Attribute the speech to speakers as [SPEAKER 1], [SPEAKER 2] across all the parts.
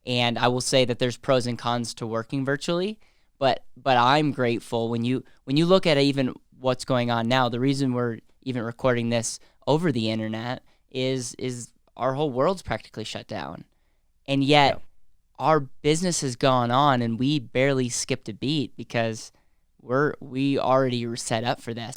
[SPEAKER 1] And I will say that there's pros and cons to working virtually, but I'm grateful when you look at even what's going on now. The reason we're even recording this over the internet is our whole world's practically shut down. And yet our business has gone on and we barely skipped a beat because we already were set up for this.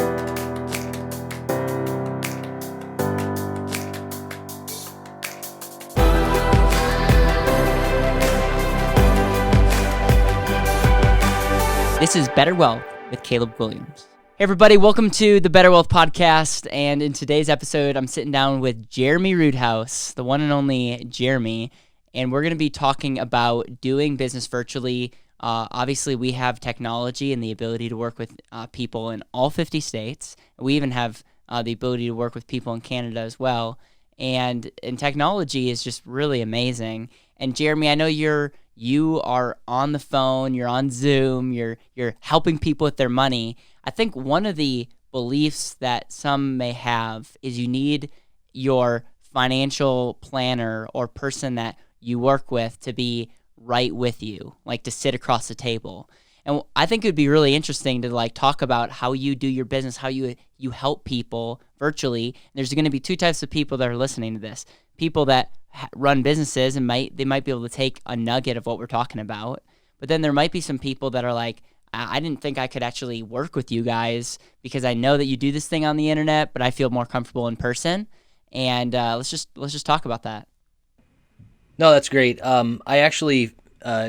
[SPEAKER 1] This is BetterWealth with Caleb Guilliams. Hey everybody, welcome to the BetterWealth podcast, and in today's episode, I'm sitting down with Jereme Roothouse, the one and only Jereme, and we're going to be talking about doing business virtually. Obviously, we have technology and the ability to work with people in all 50 states. We even have the ability to work with people in Canada as well, and technology is just really amazing. And Jereme, I know you are on the phone, you're on Zoom, you're helping people with their money. I think one of the beliefs that some may have is you need your financial planner or person that you work with to be right with you, like to sit across the table. And I think it would be really interesting to talk about how you do your business, how you help people virtually. There's going to be two types of people that are listening to this. People that run businesses and they might be able to take a nugget of what we're talking about. But then there might be some people that are like, I didn't think I could actually work with you guys because I know that you do this thing on the internet, but I feel more comfortable in person. And let's just talk about that.
[SPEAKER 2] No, that's great. I actually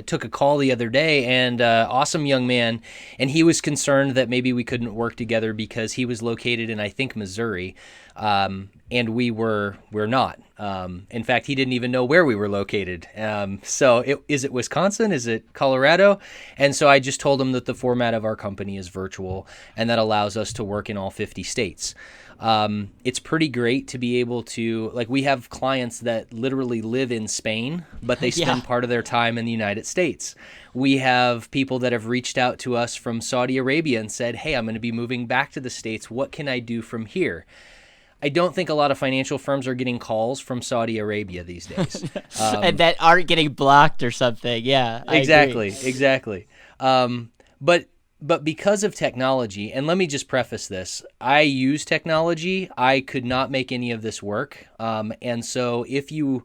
[SPEAKER 2] took a call the other day, and awesome young man, and he was concerned that maybe we couldn't work together because he was located in, I think, Missouri, and we're not. In fact, he didn't even know where we were located. Is it Wisconsin? Is it Colorado? And so I just told him that the format of our company is virtual, and that allows us to work in all 50 states. It's pretty great to be able to, we have clients that literally live in Spain, but they spend part of their time in the United States. We have people that have reached out to us from Saudi Arabia and said, hey, I'm going to be moving back to the States. What can I do from here? I don't think a lot of financial firms are getting calls from Saudi Arabia these days.
[SPEAKER 1] And that aren't getting blocked or something. Yeah,
[SPEAKER 2] exactly. But because of technology, and let me just preface this, I use technology. I could not make any of this work. And so if you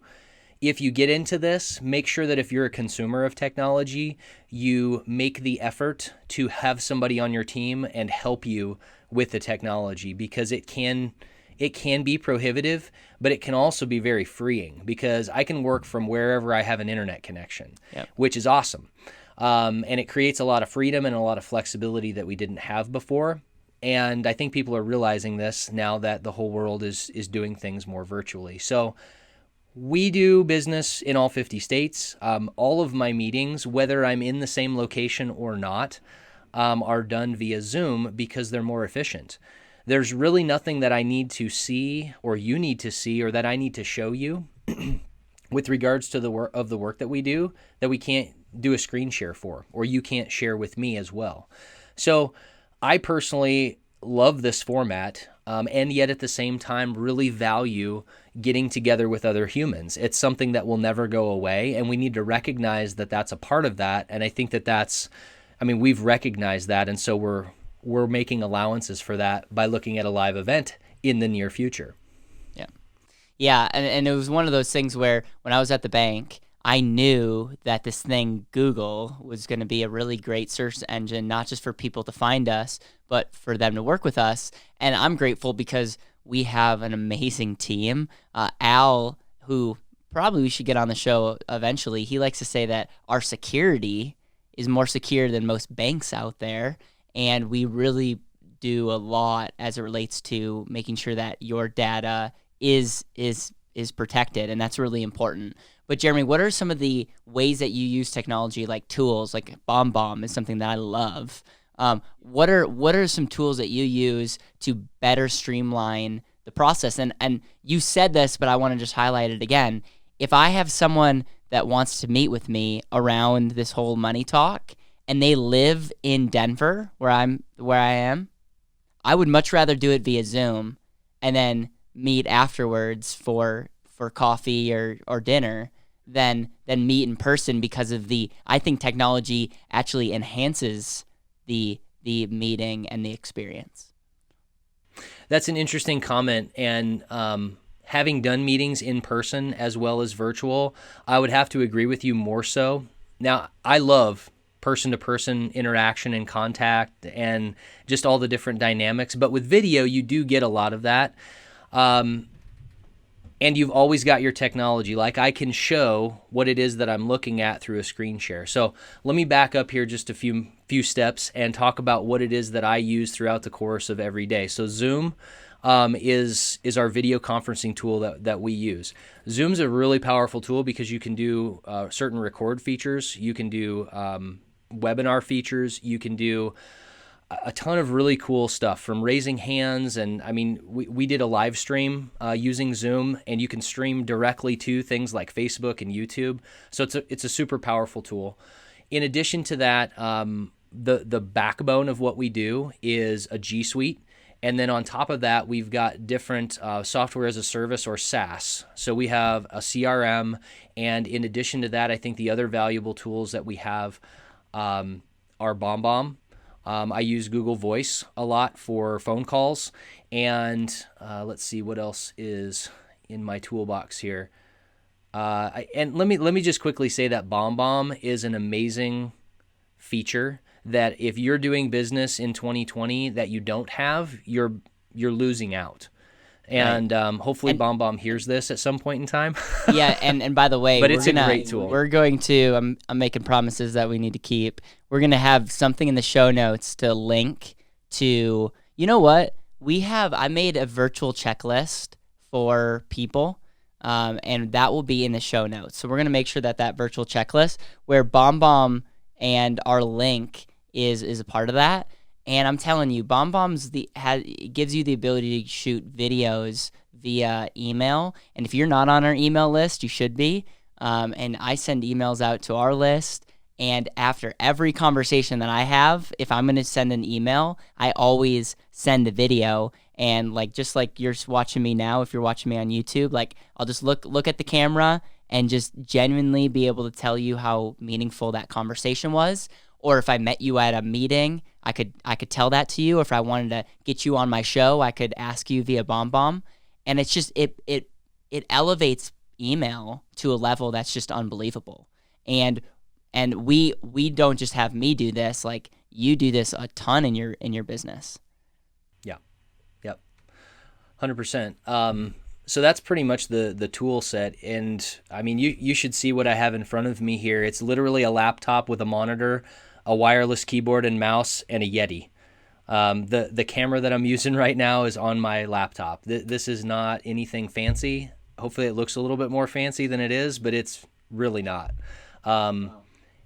[SPEAKER 2] get into this, make sure that if you're a consumer of technology, you make the effort to have somebody on your team and help you with the technology, because it can be prohibitive, but it can also be very freeing, because I can work from wherever I have an internet connection, which is awesome. And it creates a lot of freedom and a lot of flexibility that we didn't have before. And I think people are realizing this now that the whole world is doing things more virtually. So we do business in all 50 states. All of my meetings, whether I'm in the same location or not, are done via Zoom because they're more efficient. There's really nothing that I need to see or you need to see or that I need to show you with regards to the work that we do that we can't do a screen share for, or you can't share with me as well. So I personally love this format, and yet at the same time really value getting together with other humans. It's something that will never go away, and we need to recognize that that's a part of that. And I think we've recognized that, and so we're making allowances for that by looking at a live event in the near future.
[SPEAKER 1] Yeah, and it was one of those things where when I was at the bank, I knew that this thing, Google, was going to be a really great search engine, not just for people to find us, but for them to work with us. And I'm grateful because we have an amazing team. Al, who probably we should get on the show eventually, he likes to say that our security is more secure than most banks out there. And we really do a lot as it relates to making sure that your data is protected, and that's really important. But Jereme, what are some of the ways that you use technology, like tools, like BombBomb is something that I love. What are some tools that you use to better streamline the process? And you said this, but I want to just highlight it again. If I have someone that wants to meet with me around this whole money talk, and they live in Denver, where I am, I would much rather do it via Zoom and then meet afterwards for coffee or dinner than meet in person because of I think technology actually enhances the meeting and the experience.
[SPEAKER 2] That's an interesting comment. And having done meetings in person as well as virtual, I would have to agree with you more so. Now, I love person-to-person interaction and contact and just all the different dynamics. But with video, you do get a lot of that. And you've always got your technology. Like, I can show what it is that I'm looking at through a screen share. So let me back up here just a few steps and talk about what it is that I use throughout the course of every day. So Zoom is our video conferencing tool that we use. Zoom's a really powerful tool because you can do certain record features. You can do webinar features. You can do a ton of really cool stuff, from raising hands. And I mean, we did a live stream using Zoom, and you can stream directly to things like Facebook and YouTube. So it's a super powerful tool. In addition to that, the backbone of what we do is a G Suite. And then on top of that, we've got different software as a service, or SaaS. So we have a CRM. And in addition to that, I think the other valuable tools that we have are BombBomb. I use Google Voice a lot for phone calls. And let's see what else is in my toolbox here. And let me just quickly say that BombBomb is an amazing feature that if you're doing business in 2020 that you don't have, you're losing out. And hopefully BombBomb hears this at some point in time.
[SPEAKER 1] Yeah, and by the way,
[SPEAKER 2] but it's a great tool.
[SPEAKER 1] We're going to, I'm making promises that we need to keep. We're going to have something in the show notes to link to, you know what? I made a virtual checklist for people, and that will be in the show notes. So we're going to make sure that virtual checklist, where BombBomb and our link is a part of that. And I'm telling you, BombBomb's it gives you the ability to shoot videos via email. And if you're not on our email list, you should be. And I send emails out to our list. And after every conversation that I have, if I'm going to send an email, I always send a video. And just like you're watching me now, if you're watching me on YouTube, I'll just look at the camera and just genuinely be able to tell you how meaningful that conversation was. Or if I met you at a meeting, I could tell that to you. If I wanted to get you on my show, I could ask you via BombBomb. And it's just it elevates email to a level that's just unbelievable. And we don't just have me do this, you do this a ton in your business.
[SPEAKER 2] Yeah. Yep. 100%. So that's pretty much the tool set. And I mean, you should see what I have in front of me here. It's literally a laptop with a monitor, a wireless keyboard and mouse, and a Yeti. The camera that I'm using right now is on my laptop. This is not anything fancy. Hopefully it looks a little bit more fancy than it is, but it's really not. And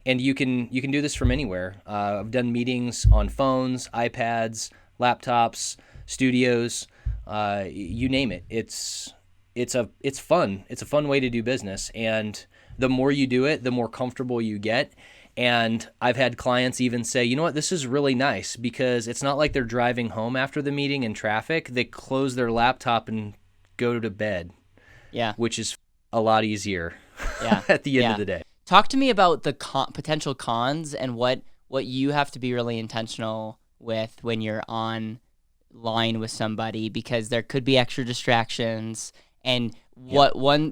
[SPEAKER 2] you can do this from anywhere. I've done meetings on phones, iPads, laptops, studios, you name it. It's fun. It's a fun way to do business. And the more you do it, the more comfortable you get. And I've had clients even say, you know what, this is really nice, because it's not like they're driving home after the meeting in traffic. They close their laptop and go to bed.
[SPEAKER 1] Yeah.
[SPEAKER 2] Which is a lot easier
[SPEAKER 1] yeah.
[SPEAKER 2] at the end of the day.
[SPEAKER 1] Talk to me about the potential cons and what you have to be really intentional with when you're on line with somebody, because there could be extra distractions. And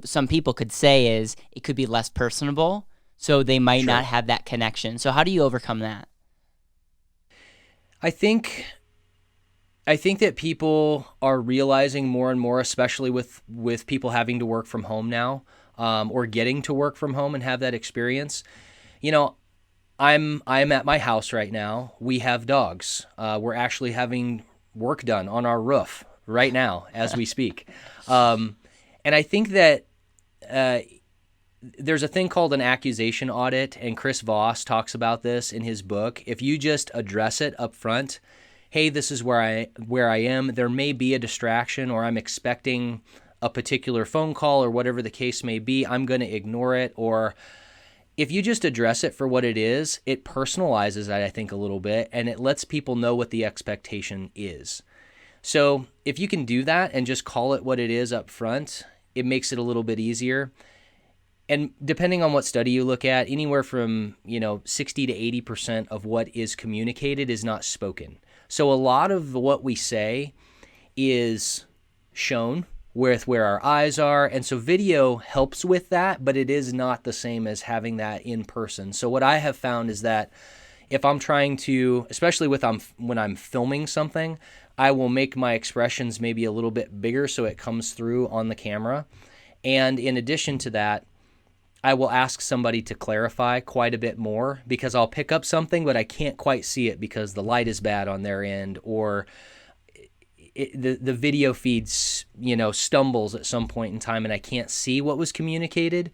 [SPEAKER 1] some people could say is it could be less personable. So they might not have that connection. So how do you overcome that? I
[SPEAKER 2] think that people are realizing more and more, especially with people having to work from home now, or getting to work from home and have that experience. You know, I'm at my house right now. We have dogs. We're actually having work done on our roof right now as we speak. And I think that there's a thing called an accusation audit, and Chris Voss talks about this in his book. If you just address it up front, hey, this is where I am. There may be a distraction, or I'm expecting a particular phone call, or whatever the case may be. I'm going to ignore it. Or if you just address it for what it is, it personalizes it, I think, a little bit, and it lets people know what the expectation is. So if you can do that and just call it what it is up front, it makes it a little bit easier. And depending on what study you look at, anywhere from 60 to 80% of what is communicated is not spoken. So a lot of what we say is shown with where our eyes are, and so video helps with that, but it is not the same as having that in person. So what I have found is that if I'm trying to, especially when I'm filming something, I will make my expressions maybe a little bit bigger so it comes through on the camera. And in addition to that, I will ask somebody to clarify quite a bit more, because I'll pick up something, but I can't quite see it because the light is bad on their end, or the video feeds, stumbles at some point in time and I can't see what was communicated.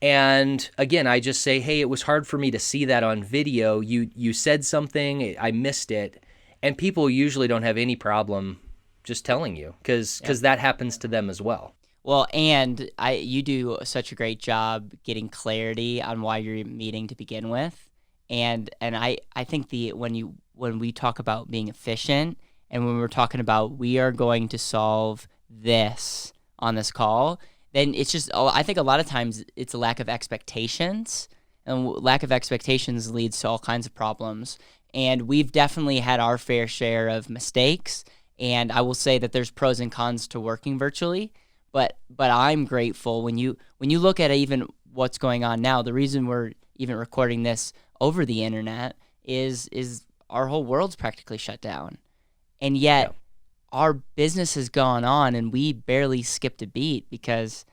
[SPEAKER 2] And again, I just say, hey, it was hard for me to see that on video. You said something, I missed it. And people usually don't have any problem just telling you, because that happens to them as well.
[SPEAKER 1] Well, and you do such a great job getting clarity on why you're meeting to begin with. And I think when we talk about being efficient, and when we're talking about we are going to solve this on this call, then it's just, I think a lot of times it's a lack of expectations, and lack of expectations leads to all kinds of problems. And we've definitely had our fair share of mistakes, and I will say that there's pros and cons to working virtually, but I'm grateful when you look at even what's going on now. The reason we're even recording this over the internet is our whole world's practically shut down. And yet our business has gone on and we barely skipped a beat because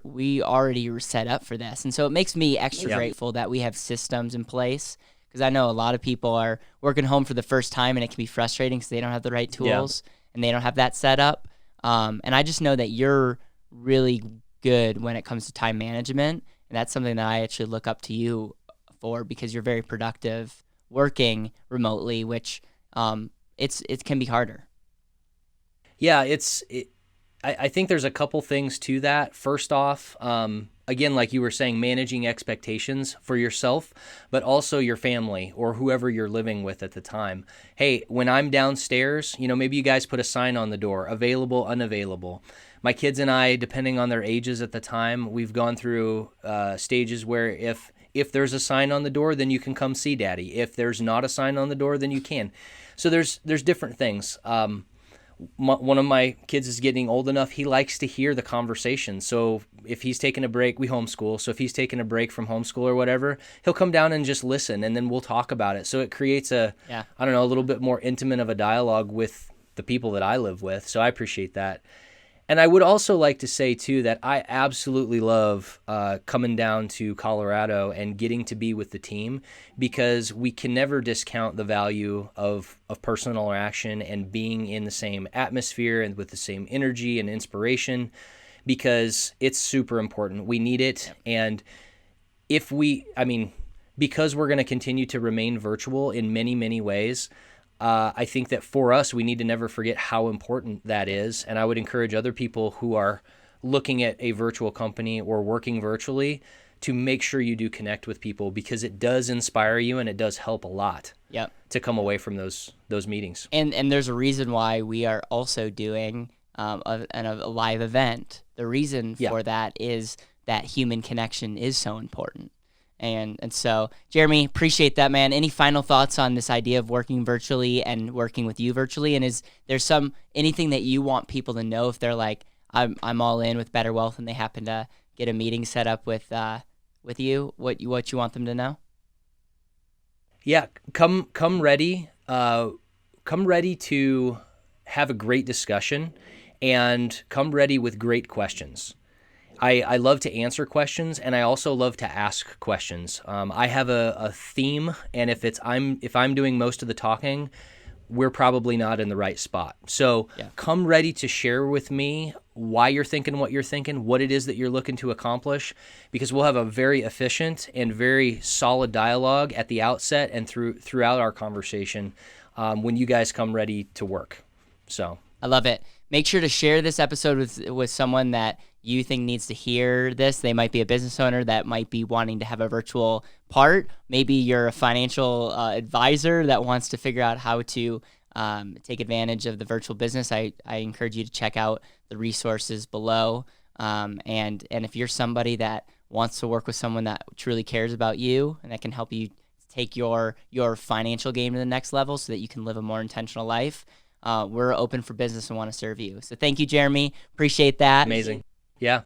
[SPEAKER 1] we already were set up for this. And so it makes me extra grateful that we have systems in place, because I know a lot of people are working home for the first time and it can be frustrating because they don't have the right tools and they don't have that set up. And I just know that you're really good when it comes to time management. And that's something that I actually look up to you for, because you're very productive working remotely, which it can be harder.
[SPEAKER 2] Yeah, I think there's a couple things to that. First off, again, like you were saying, managing expectations for yourself, but also your family or whoever you're living with at the time. Hey, when I'm downstairs, maybe you guys put a sign on the door, available, unavailable. My kids and I, depending on their ages at the time, we've gone through stages where if there's a sign on the door, then you can come see daddy. If there's not a sign on the door, then you can. So there's different things. One of my kids is getting old enough, he likes to hear the conversation. So if he's taking a break, we homeschool. So if he's taking a break from homeschool or whatever, he'll come down and just listen, and then we'll talk about it. So it creates a little bit more intimate of a dialogue with the people that I live with. So I appreciate that. And I would also like to say, too, that I absolutely love coming down to Colorado and getting to be with the team, because we can never discount the value of personal interaction and being in the same atmosphere and with the same energy and inspiration, because it's super important. We need it. And because we're going to continue to remain virtual in many, many ways, I think that for us, we need to never forget how important that is. And I would encourage other people who are looking at a virtual company or working virtually to make sure you do connect with people, because it does inspire you and it does help a lot to come away from those meetings. And
[SPEAKER 1] there's a reason why we are also doing a live event. The reason for that is that human connection is so important. And so, Jereme, appreciate that, man. Any final thoughts on this idea of working virtually and working with you virtually? And is there anything that you want people to know if they're like, I'm all in with BetterWealth, and they happen to get a meeting set up with you? What you want them to know?
[SPEAKER 2] Yeah, come ready. Come ready to have a great discussion, and come ready with great questions. I love to answer questions, and I also love to ask questions. I have a theme, and if I'm doing most of the talking, we're probably not in the right spot. So come ready to share with me why you're thinking what you're thinking, what it is that you're looking to accomplish, because we'll have a very efficient and very solid dialogue at the outset and throughout our conversation when you guys come ready to work. So
[SPEAKER 1] I love it. Make sure to share this episode with someone that you think needs to hear this. They might be a business owner that might be wanting to have a virtual part. Maybe you're a financial advisor that wants to figure out how to take advantage of the virtual business. I encourage you to check out the resources below. And if you're somebody that wants to work with someone that truly cares about you and that can help you take your financial game to the next level so that you can live a more intentional life, we're open for business and want to serve you. So thank you, Jereme. Appreciate that.
[SPEAKER 2] Amazing. Yeah.